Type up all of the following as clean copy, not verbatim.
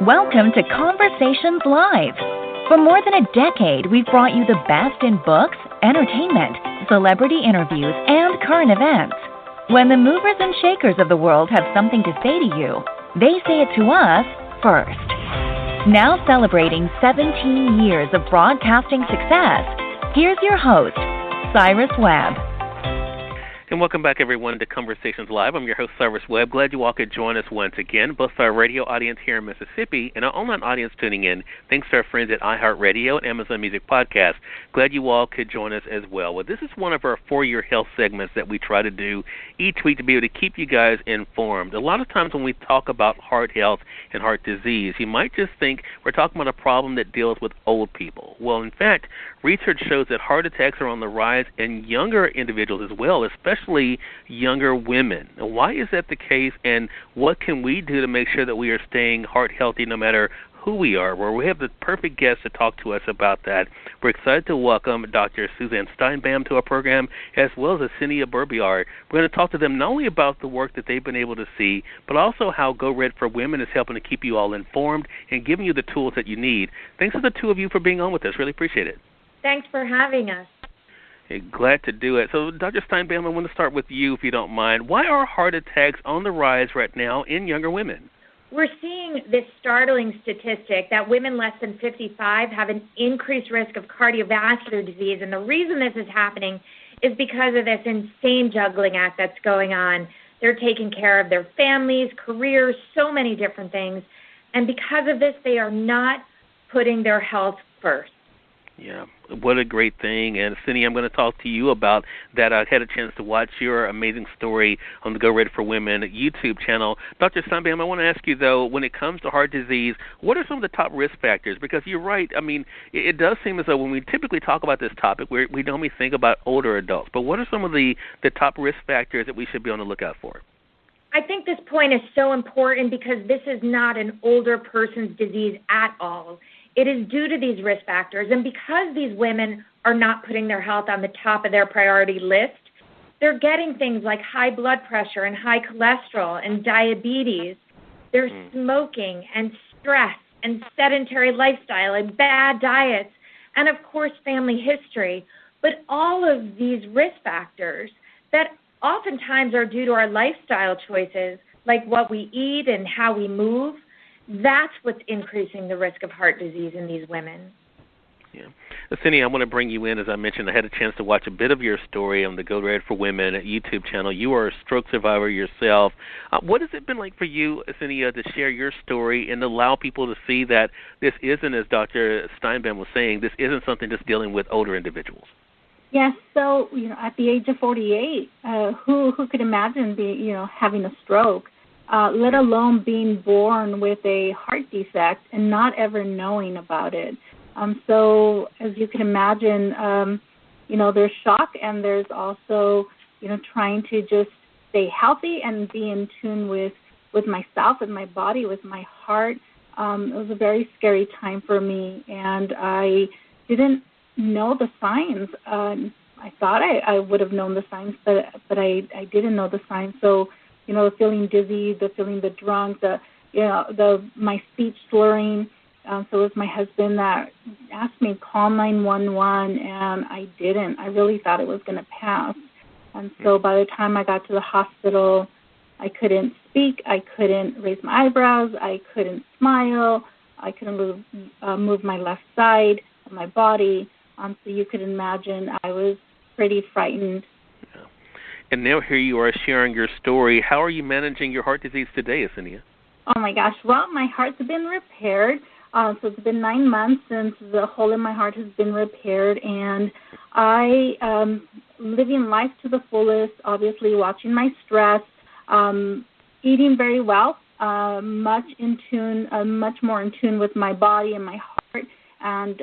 Welcome to Conversations Live. For more than a decade, we've brought you the best in books, entertainment, celebrity interviews, and current events. When the movers and shakers of the world have something to say to you, they say it to us first. Now celebrating 17 years of broadcasting success, here's your host, Cyrus Webb. And welcome back, everyone, to Conversations Live. I'm your host, Cyrus Webb. Glad you all could join us once again, both our radio audience here in Mississippi and our online audience tuning in. Thanks to our friends at iHeartRadio and Amazon Music Podcast. Glad you all could join us as well. Well, this is one of our for-your health segments that we try to do each week to be able to keep you guys informed. A lot of times when we talk about heart health and heart disease, you might just think we're talking about a problem that deals with old people. Well, in fact, research shows that heart attacks are on the rise in younger individuals as well, especially younger women. Now, why is that the case, and what can we do to make sure that we are staying heart healthy no matter who we are? Well, we have the perfect guest to talk to us about that. We're excited to welcome Dr. Suzanne-Steinbaum to our program, as well as yesenia-berbiar. We're going to talk to them not only about the work that they've been able to see, but also how Go Red for Women is helping to keep you all informed and giving you the tools that you need. Thanks to the two of you for being on with us. Really appreciate it. Thanks for having us. Hey, glad to do it. So, Dr. Steinbaum, I want to start with you, if you don't mind. Why are heart attacks on the rise right now in younger women? We're seeing this startling statistic that women less than 55 have an increased risk of cardiovascular disease, and the reason this is happening is because of this insane juggling act that's going on. They're taking care of their families, careers, so many different things, and because of this, they are not putting their health first. Yeah, what a great thing. And, Cindy, I'm going to talk to you about that. I had a chance to watch your amazing story on the Go Red for Women YouTube channel. Dr. Steinbaum, I want to ask you, though, when it comes to heart disease, what are some of the top risk factors? Because you're right. I mean, it does seem as though when we typically talk about this topic, we normally think about older adults. But what are some of the top risk factors that we should be on the lookout for? I think this point is so important because this is not an older person's disease at all. It is due to these risk factors, and because these women are not putting their health on the top of their priority list, they're getting things like high blood pressure and high cholesterol and diabetes. They're smoking and stress and sedentary lifestyle and bad diets and, of course, family history. But all of these risk factors that oftentimes are due to our lifestyle choices, like what we eat and how we move, that's what's increasing the risk of heart disease in these women. Yeah. Cindy, I want to bring you in. As I mentioned, I had a chance to watch a bit of your story on the Go Red for Women YouTube channel. You are a stroke survivor yourself. What has it been like for you, Cindy, to share your story and allow people to see that this isn't, as Dr. Steinbaum was saying, this isn't something just dealing with older individuals? Yes, so, at the age of 48, who could imagine having a stroke? Let alone being born with a heart defect and not ever knowing about it. So as you can imagine, there's shock, and there's also, trying to just stay healthy and be in tune with myself, with my body, with my heart. It was a very scary time for me, and I didn't know the signs. I thought I would have known the signs, but I didn't know the signs. So, the feeling dizzy, the feeling the drunk, my speech slurring. So it was my husband that asked me to call 911, and I didn't. I really thought it was going to pass. And so by the time I got to the hospital, I couldn't speak. I couldn't raise my eyebrows. I couldn't smile. I couldn't move my left side of my body. So you could imagine I was pretty frightened. And now here you are sharing your story. How are you managing your heart disease today, Yesenia? Oh, my gosh. Well, my heart's been repaired. So it's been 9 months since the hole in my heart has been repaired. And I living life to the fullest, obviously watching my stress, eating very well, much more in tune with my body and my heart. And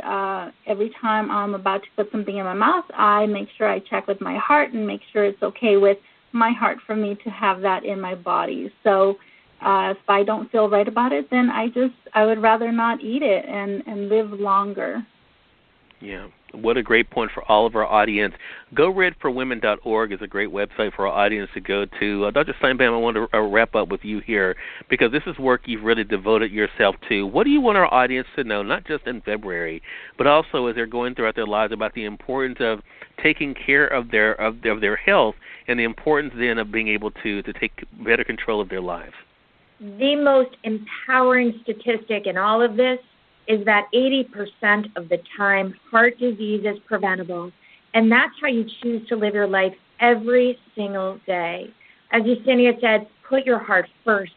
every time I'm about to put something in my mouth, I make sure I check with my heart and make sure it's okay with my heart for me to have that in my body. So if I don't feel right about it, then I would rather not eat it and live longer. Yeah. What a great point for all of our audience. GoRedForWomen.org is a great website for our audience to go to. Dr. Steinbaum, I want to wrap up with you here because this is work you've really devoted yourself to. What do you want our audience to know, not just in February, but also as they're going throughout their lives, about the importance of taking care of their health and the importance then of being able to take better control of their lives? The most empowering statistic in all of this is that 80% of the time heart disease is preventable, and that's how you choose to live your life every single day. As Yesenia said, put your heart first,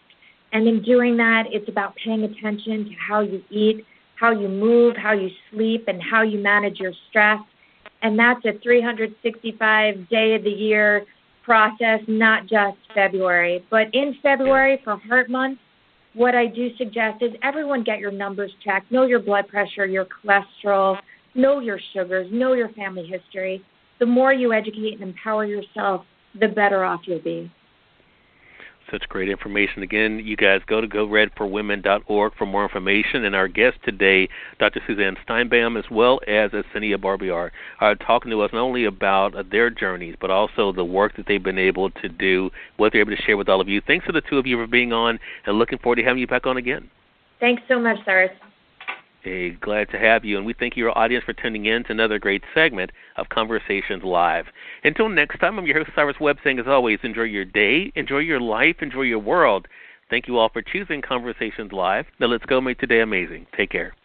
and in doing that, it's about paying attention to how you eat, how you move, how you sleep, and how you manage your stress, and that's a 365-day-of-the-year process, not just February. But in February, for Heart Month, what I do suggest is everyone get your numbers checked, know your blood pressure, your cholesterol, know your sugars, know your family history. The more you educate and empower yourself, the better off you'll be. Such great information. Again, you guys go to GoRedForWomen.org for more information. And our guest today, Dr. Suzanne-Steinbaum, as well as Yesenia-Berbiar, are talking to us not only about their journeys, but also the work that they've been able to do, what they're able to share with all of you. Thanks to the two of you for being on, and looking forward to having you back on again. Thanks so much, Cyrus. Hey, glad to have you, and we thank your audience for tuning in to another great segment of Conversations Live. Until next time, I'm your host, Cyrus Webb, saying as always, enjoy your day, enjoy your life, enjoy your world. Thank you all for choosing Conversations Live. Now let's go make today amazing. Take care.